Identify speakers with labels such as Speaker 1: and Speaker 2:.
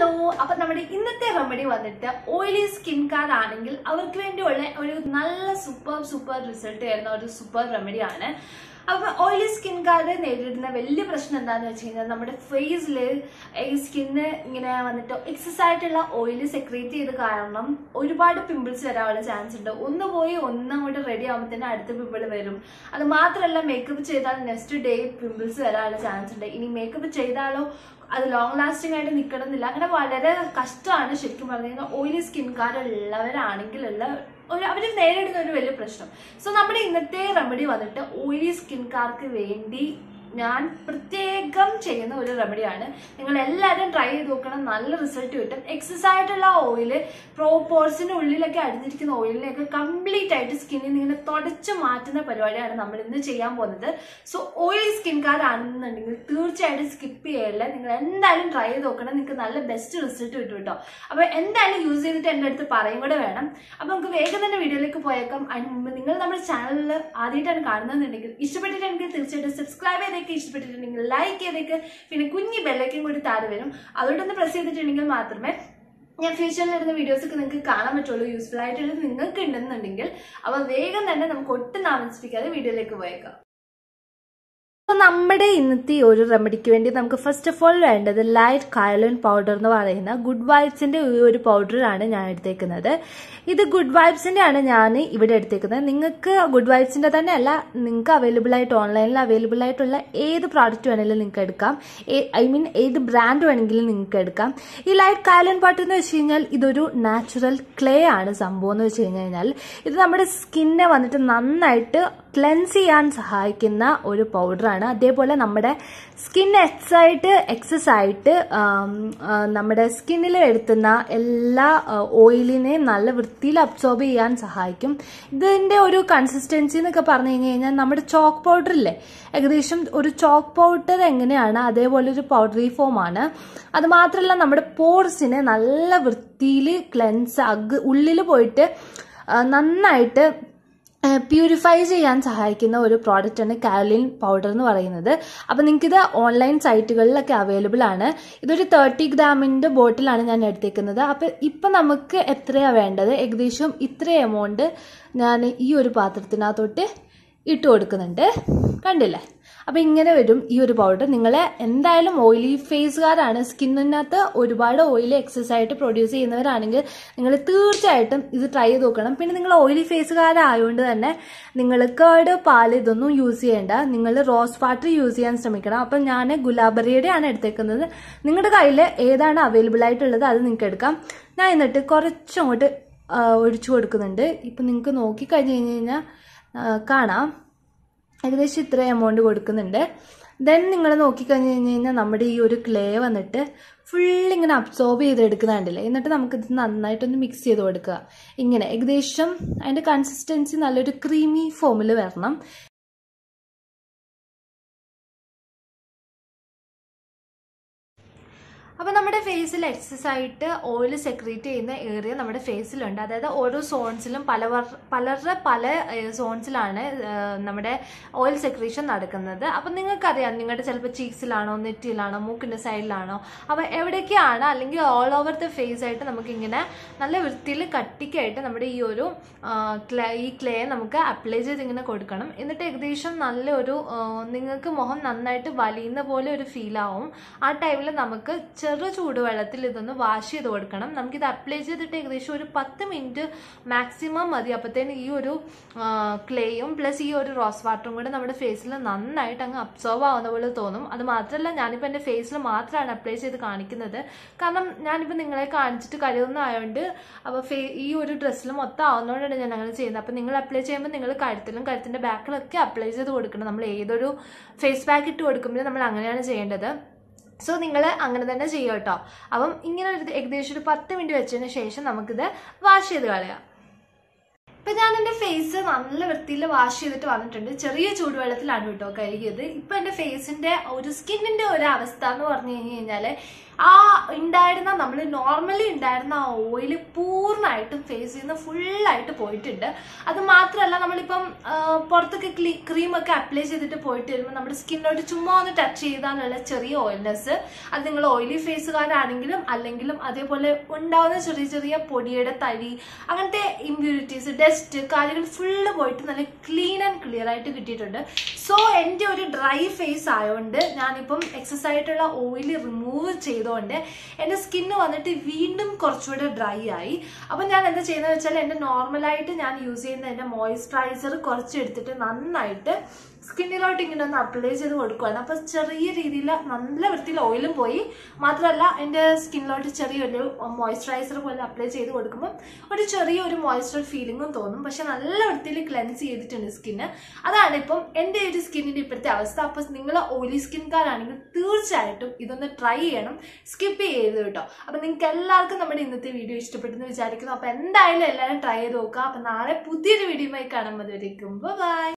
Speaker 1: Hello, അപ്പോൾ നമ്മുടെ ഇന്നത്തെ റെമഡി വന്നിട്ട് ഓയിലി സ്കിൻകാരാണെങ്കിൽ അവർക്ക് വേണ്ടിയുള്ള ഒരു നല്ല സൂപ്പർ റിസൾട്ട് തരുന്ന ഒരു സൂപ്പർ റെമഡിയാണ്. അപ്പോൾ ഓയിലി സ്കിൻകാർ നേരിടുന്ന വലിയ പ്രശ്നം എന്താണെന്ന് വെച്ച് കഴിഞ്ഞാൽ നമ്മുടെ ഫേസിൽ ഈ സ്കിന്ന് ഇങ്ങനെ വന്നിട്ട് എക്സസ് ആയിട്ടുള്ള ഓയില് സെക്രീറ്റ് ചെയ്ത് കാരണം ഒരുപാട് പിമ്പിൾസ് വരാനുള്ള ചാൻസ് ഉണ്ട്. ഒന്ന് പോയി ഒന്നങ്ങോട്ട് റെഡി ആകുമ്പോൾ തന്നെ അടുത്ത പിമ്പിൾ വരും. അത് മാത്രമല്ല, മേക്കപ്പ് ചെയ്താൽ നെക്സ്റ്റ് ഡേ പിമ്പിൾസ് വരാനുള്ള ചാൻസ് ഉണ്ട്. ഇനി മേക്കപ്പ് ചെയ്താലോ അത് ലോങ് ലാസ്റ്റിംഗ് ആയിട്ട് നിൽക്കണമെന്നില്ല. അങ്ങനെ വളരെ കഷ്ടമാണ് ശരിക്കും പറഞ്ഞു കഴിഞ്ഞാൽ ഓയിലി സ്കിൻകാരുള്ളവരാണെങ്കിലുള്ള അവർ നേരിടുന്ന ഒരു വലിയ പ്രശ്നം. സോ നമ്മുടെ ഇന്നത്തെ റെമഡി വന്നിട്ട് ഓയിലി സ്കിൻകാർക്ക് വേണ്ടി ഞാൻ പ്രത്യേകം ചെയ്യുന്ന ഒരു റെമഡിയാണ്. നിങ്ങൾ എല്ലാവരും ട്രൈ ചെയ്ത് നോക്കണം, നല്ല റിസൾട്ട് കിട്ടും. എക്സസ് ആയിട്ടുള്ള ഓയില് പോർസിന്റെ ഉള്ളിലൊക്കെ അടിഞ്ഞിരിക്കുന്ന ഓയിലിനെയൊക്കെ കംപ്ലീറ്റ് ആയിട്ട് സ്കിന്നിൽ നിന്ന് ഇങ്ങനെ തുടച്ചു മാറ്റുന്ന പരിപാടിയാണ് നമ്മൾ ഇന്ന് ചെയ്യാൻ പോകുന്നത്. സോ ഓയിലി സ്കിൻകാരാണെന്നുണ്ടെങ്കിൽ തീർച്ചയായിട്ടും സ്കിപ്പ് ചെയ്യല്ല, നിങ്ങൾ എന്തായാലും ട്രൈ ചെയ്ത് നോക്കണം. നിങ്ങൾക്ക് നല്ല ബെസ്റ്റ് റിസൾട്ട് കിട്ടും കേട്ടോ. അപ്പൊ എന്തായാലും യൂസ് ചെയ്തിട്ട് എൻ്റെ അടുത്ത് പറയും കൂടെ വേണം. അപ്പൊ നമുക്ക് വേഗം തന്നെ വീഡിയോയിലേക്ക് പോയേക്കാം. അതിന് മുമ്പ് നിങ്ങൾ നമ്മുടെ ചാനലിൽ ആദ്യമായിട്ടാണ് കാണുന്നതെന്നുണ്ടെങ്കിൽ ഇഷ്ടപ്പെട്ടിട്ടുണ്ടെങ്കിൽ തീർച്ചയായിട്ടും സബ്സ്ക്രൈബ് ചെയ്തേക്ക്, ഇഷ്ടപ്പെട്ടിട്ടുണ്ടെങ്കിൽ ലൈക്ക് ചെയ്തേക്ക്, പിന്നെ കുഞ്ഞി ബെല്ലൈക്കൻ കൂടി താഴെ വരും, അതോടൊന്ന് പ്രസ് ചെയ്തിട്ടുണ്ടെങ്കിൽ മാത്രമേ ഞാൻ ഫ്യൂച്ചറിൽ ഇടുന്ന വീഡിയോസ് ഒക്കെ നിങ്ങൾക്ക് കാണാൻ പറ്റുള്ളൂ. യൂസ്ഫുൾ ആയിട്ടുള്ളത് നിങ്ങൾക്ക് ഉണ്ടെന്നുണ്ടെങ്കിൽ. അപ്പൊ വേഗം തന്നെ നമുക്ക് ഒട്ടും താമസിപ്പിക്കാതെ വീഡിയോയിലേക്ക് പോയേക്കാം. അപ്പോൾ നമ്മുടെ ഇന്നത്തെ ഒരു റെമഡിക്ക് വേണ്ടി നമുക്ക് ഫസ്റ്റ് ഓഫ് ഓൾ വേണ്ടത് ലൈറ്റ് കായലിൻ പൗഡർ എന്ന് പറയുന്ന ഗുഡ് വൈബ്സിന്റെ ഒരു പൗഡറാണ് ഞാൻ എടുത്തേക്കുന്നത്. ഇത് ഗുഡ് വൈബ്സിന്റെ ആണ് ഞാൻ ഇവിടെ എടുത്തേക്കുന്നത്. നിങ്ങൾക്ക് ഗുഡ് വൈബ്സിന്റെ തന്നെ അല്ല, നിങ്ങൾക്ക് അവൈലബിൾ ആയിട്ട് ഓൺലൈനിൽ അവൈലബിൾ ആയിട്ടുള്ള ഏത് പ്രോഡക്റ്റ് വേണമെങ്കിലും നിങ്ങൾക്ക് എടുക്കാം. ഏത് ബ്രാൻഡ് വേണമെങ്കിലും നിങ്ങൾക്ക് എടുക്കാം. ഈ ലൈറ്റ് കായലിൻ പൗഡർ എന്ന് വെച്ച് കഴിഞ്ഞാൽ ഇതൊരു നാച്ചുറൽ ക്ലേ ആണ് സംഭവം എന്ന് വെച്ച് കഴിഞ്ഞാൽ. ഇത് നമ്മുടെ സ്കിന്നെ വന്നിട്ട് നന്നായിട്ട് ക്ലെൻസ് ചെയ്യാൻ സഹായിക്കുന്ന ഒരു പൗഡറാണ്. അതേപോലെ നമ്മുടെ സ്കിൻ എക്സസ് ആയിട്ട് നമ്മുടെ സ്കിന്നിൽ എടുത്തുന്ന എല്ലാ ഓയിലിനെയും നല്ല വൃത്തിയിൽ അബ്സോർബ് ചെയ്യാൻ സഹായിക്കും. ഇതിന്റെ ഒരു കൺസിസ്റ്റൻസി എന്നൊക്കെ പറഞ്ഞു കഴിഞ്ഞാൽ നമ്മുടെ ചോക്ക് പൗഡർ ഇല്ലേ, ഏകദേശം ഒരു ചോക്ക് പൗഡർ എങ്ങനെയാണ് അതേപോലെ ഒരു പൗഡറി ഫോം ആണ്. അത് മാത്രമല്ല നമ്മുടെ പോർസിനെ നല്ല വൃത്തിയിൽ ക്ലെൻസ് ഉള്ളിൽ പോയിട്ട് നന്നായിട്ട് പ്യൂരിഫൈ ചെയ്യാൻ സഹായിക്കുന്ന ഒരു പ്രോഡക്റ്റാണ് കാലിൻ പൗഡർ എന്ന് പറയുന്നത്. അപ്പം നിങ്ങൾക്കിത് ഓൺലൈൻ സൈറ്റുകളിലൊക്കെ അവൈലബിൾ ആണ്. ഇതൊരു 30 ഗ്രാമിൻ്റെ ബോട്ടിലാണ് ഞാൻ എടുത്തേക്കുന്നത്. അപ്പം ഇപ്പം നമുക്ക് എത്രയാണ് വേണ്ടത്, ഏകദേശം ഇത്ര എമൗണ്ട് ഞാൻ ഈ ഒരു പാത്രത്തിനകത്തോട്ട് ഇട്ട് കൊടുക്കുന്നുണ്ട്. കണ്ടില്ലേ? അപ്പം ഇങ്ങനെ വരും ഈ ഒരു പൗഡർ. നിങ്ങൾ എന്തായാലും ഓയിലി ഫേസുകാരാണ്, സ്കിന്നിനകത്ത് ഒരുപാട് ഓയിൽ എക്സസ് ആയിട്ട് പ്രൊഡ്യൂസ് ചെയ്യുന്നവരാണെങ്കിൽ നിങ്ങൾ തീർച്ചയായിട്ടും ഇത് ട്രൈ ചെയ്ത് നോക്കണം. പിന്നെ നിങ്ങൾ ഓയിലി ഫേസുകാരായതുകൊണ്ട് തന്നെ നിങ്ങൾ കേട്, പാല് ഇതൊന്നും യൂസ് ചെയ്യേണ്ട. നിങ്ങൾ റോസ് വാട്ടർ യൂസ് ചെയ്യാൻ ശ്രമിക്കണം. അപ്പം ഞാൻ ഗുലാബറിയുടെ ആണ് എടുത്തേക്കുന്നത്. നിങ്ങളുടെ കയ്യിൽ ഏതാണ് അവൈലബിൾ ആയിട്ടുള്ളത് അത് നിങ്ങൾക്ക് എടുക്കാം. ഞാൻ എന്നിട്ട് കുറച്ചങ്ങോട്ട് ഒഴിച്ചു കൊടുക്കുന്നുണ്ട്. ഇപ്പം നിങ്ങൾക്ക് നോക്കിക്കഴിഞ്ഞ് കഴിഞ്ഞാൽ കാണാം ഏകദേശം ഇത്ര എമൗണ്ട് കൊടുക്കുന്നുണ്ട്. ദെൻ നിങ്ങൾ നോക്കിക്കഴിഞ്ഞ് കഴിഞ്ഞാൽ നമ്മുടെ ഈ ഒരു ക്ലേ വന്നിട്ട് ഫുള്ളിങ്ങനെ അബ്സോർബ് ചെയ്തെടുക്കുന്നുണ്ടല്ലേ. എന്നിട്ട് നമുക്കിത് നന്നായിട്ടൊന്ന് മിക്സ് ചെയ്ത് കൊടുക്കുക. ഇങ്ങനെ ഏകദേശം അതിൻ്റെ കൺസിസ്റ്റൻസി നല്ലൊരു ക്രീമി ഫോമിൽ വരണം. അപ്പോൾ നമ്മുടെ ഫേസിൽ എക്സസ് ആയിട്ട് ഓയിൽ സെക്രീറ്റ് ചെയ്യുന്ന ഏരിയ നമ്മുടെ ഫേസിലുണ്ട്. അതായത് ഓരോ സോൺസിലും പലരുടെ പല സോൺസിലാണ് നമ്മുടെ ഓയിൽ സെക്രീഷൻ നടക്കുന്നത്. അപ്പം നിങ്ങൾക്കറിയാം, നിങ്ങളുടെ ചിലപ്പോൾ ചീക്സിലാണോ, നെറ്റിയിലാണോ, മൂക്കിൻ്റെ സൈഡിലാണോ, അപ്പോൾ എവിടേക്കാണ്, അല്ലെങ്കിൽ ഓൾ ഓവർ ദ ഫേസ് ആയിട്ട് നമുക്കിങ്ങനെ നല്ല വൃത്തിയിൽ കട്ടിക്കായിട്ട് നമ്മുടെ ഈ ഒരു ഈ ക്ലേ നമുക്ക് അപ്ലൈ ചെയ്ത് ഇങ്ങനെ കൊടുക്കണം. എന്നിട്ട് ഏകദേശം നല്ലൊരു നിങ്ങൾക്ക് മുഖം നന്നായിട്ട് വലിയുന്ന പോലെ ഒരു ഫീലാവും. ആ ടൈമിൽ നമുക്ക് ചെറു ചൂടുവെള്ളത്തിൽ ഇതൊന്ന് വാഷ് ചെയ്ത് കൊടുക്കണം. നമുക്കിത് അപ്ലൈ ചെയ്തിട്ട് ഏകദേശം ഒരു 10 മിനിറ്റ് മാക്സിമം മതി. അപ്പോഴത്തേന് ഈ ഒരു ക്ലേയും പ്ലസ് ഈ ഒരു റോസ് വാട്ടറും കൂടെ നമ്മുടെ ഫേസിൽ നന്നായിട്ട് അങ്ങ് അബ്സോർവ് ആവുന്ന പോലെ തോന്നും. അത് മാത്രമല്ല, ഞാനിപ്പോൾ എൻ്റെ ഫേസിൽ മാത്രമാണ് അപ്ലൈ ചെയ്ത് കാണിക്കുന്നത്. കാരണം ഞാനിപ്പോൾ നിങ്ങളെ കാണിച്ചിട്ട് കഴിയുന്നതായതുകൊണ്ട് അപ്പോൾ ഈ ഒരു ഡ്രസ്സിൽ മൊത്തം ആവുന്നതുകൊണ്ടാണ് ഞാൻ അങ്ങനെ ചെയ്യുന്നത്. അപ്പോൾ നിങ്ങൾ അപ്ലൈ ചെയ്യുമ്പോൾ നിങ്ങൾ കഴുത്തിലും കഴുത്തിൻ്റെ ബാക്കിലൊക്കെ അപ്ലൈ ചെയ്ത് കൊടുക്കണം. നമ്മൾ ഏതൊരു ഫേസ് പാക്ക് ഇട്ട് കൊടുക്കുമ്പോഴും നമ്മൾ അങ്ങനെയാണ് ചെയ്യേണ്ടത്. സോ നിങ്ങൾ അങ്ങനെ തന്നെ ചെയ്യുക കേട്ടോ. അപ്പം ഇങ്ങനെ ഏകദേശം ഒരു 10 മിനിറ്റ് വെച്ചതിന് ശേഷം നമുക്കിത് വാഷ് ചെയ്ത് കളയാം. ഇപ്പം ഞാൻ എൻ്റെ ഫേസ് നല്ല വൃത്തിയിൽ വാഷ് ചെയ്തിട്ട് വന്നിട്ടുണ്ട്. ചെറിയ ചൂടുവെള്ളത്തിലാണ് കേട്ടോ കഴുകിയത്. ഇപ്പം എൻ്റെ ഫേസിൻ്റെ ഒരു സ്കിന്നിൻ്റെ ഒരു അവസ്ഥ എന്ന് പറഞ്ഞു കഴിഞ്ഞാൽ ആ ഉണ്ടായിരുന്ന നമ്മൾ നോർമലി ഉണ്ടായിരുന്ന ആ ഓയിൽ പൂർണ്ണമായിട്ടും ഫേസിൽ നിന്ന് ഫുള്ളായിട്ട് പോയിട്ടുണ്ട്. അത് മാത്രമല്ല നമ്മളിപ്പം പുറത്തൊക്കെ ക്രീമൊക്കെ അപ്ലൈ ചെയ്തിട്ട് പോയിട്ട് വരുമ്പോൾ നമ്മുടെ സ്കിന്നോട്ട് ചുമ്മാ ഒന്ന് ടച്ച് ചെയ്താലുള്ള ചെറിയ ഓയിൽനെസ്, അത് നിങ്ങൾ ഓയിലി ഫേസുകാരാണെങ്കിലും അല്ലെങ്കിലും അതേപോലെ ഉണ്ടാവുന്ന ചെറിയ ചെറിയ പൊടിയുടെ തരി, അങ്ങനത്തെ ഇമ്പ്യൂരിറ്റീസ്, ഡസ്റ്റ് കാര്യങ്ങൾ ഫുള്ള് പോയിട്ട് നല്ല ക്ലീൻ ആൻഡ് ക്ലിയർ ആയിട്ട് കിട്ടിയിട്ടുണ്ട്. സോ എൻ്റെ ഒരു ഡ്രൈ ഫേസ് ആയതുകൊണ്ട് ഞാനിപ്പം എക്സസ് ആയിട്ടുള്ള ഓയിൽ റിമൂവ് ചെയ്തുകൊണ്ട് എൻ്റെ സ്കിന്ന് വന്നിട്ട് വീണ്ടും കുറച്ചുകൂടെ ഡ്രൈ ആയി. അപ്പം ഞാൻ എന്താ ചെയ്യുന്നത് വെച്ചാൽ എൻ്റെ നോർമലായിട്ട് ഞാൻ യൂസ് ചെയ്യുന്ന എൻ്റെ മോയ്സ്ചറൈസർ കുറച്ച് എടുത്തിട്ട് നന്നായിട്ട് സ്കിന്നിലോട്ട് ഇങ്ങനെ ഒന്ന് അപ്ലൈ ചെയ്ത് കൊടുക്കുകയാണ്. അപ്പം ചെറിയ രീതിയിൽ നല്ല വൃത്തിയിൽ ഓയിലും പോയി, മാത്രമല്ല എൻ്റെ സ്കിന്നിലോട്ട് ചെറിയൊരു മോയ്സ്ചറൈസർ പോലെ അപ്ലൈ ചെയ്ത് കൊടുക്കുമ്പോൾ ഒരു ചെറിയൊരു മോയ്സ്ചർ ഫീലിങ്ങും തോന്നും. പക്ഷെ നല്ല വൃത്തിയിൽ ക്ലെൻസ് ചെയ്തിട്ടുണ്ട് സ്കിന്ന്. അതാണ് ഇപ്പം എൻ്റെ ഒരു സ്കിന്നിൻ്റെ ഇപ്പോഴത്തെ അവസ്ഥ. അപ്പം നിങ്ങൾ ഓയിലി സ്കിൻകാരാണെങ്കിൽ തീർച്ചയായിട്ടും ഇതൊന്ന് ട്രൈ ചെയ്യണം, സ്കിപ്പ് ചെയ്യരുത് കേട്ടോ. അപ്പം നിങ്ങൾക്ക് എല്ലാവർക്കും നമ്മുടെ ഇന്നത്തെ വീഡിയോ ഇഷ്ടപ്പെട്ടെന്ന് വിചാരിക്കുന്നു. അപ്പം എന്തായാലും എല്ലാവരും ട്രൈ ചെയ്ത് നോക്കുക. അപ്പം നാളെ പുതിയൊരു വീഡിയോയുമായി കാണുമ്പോൾ ബൈ.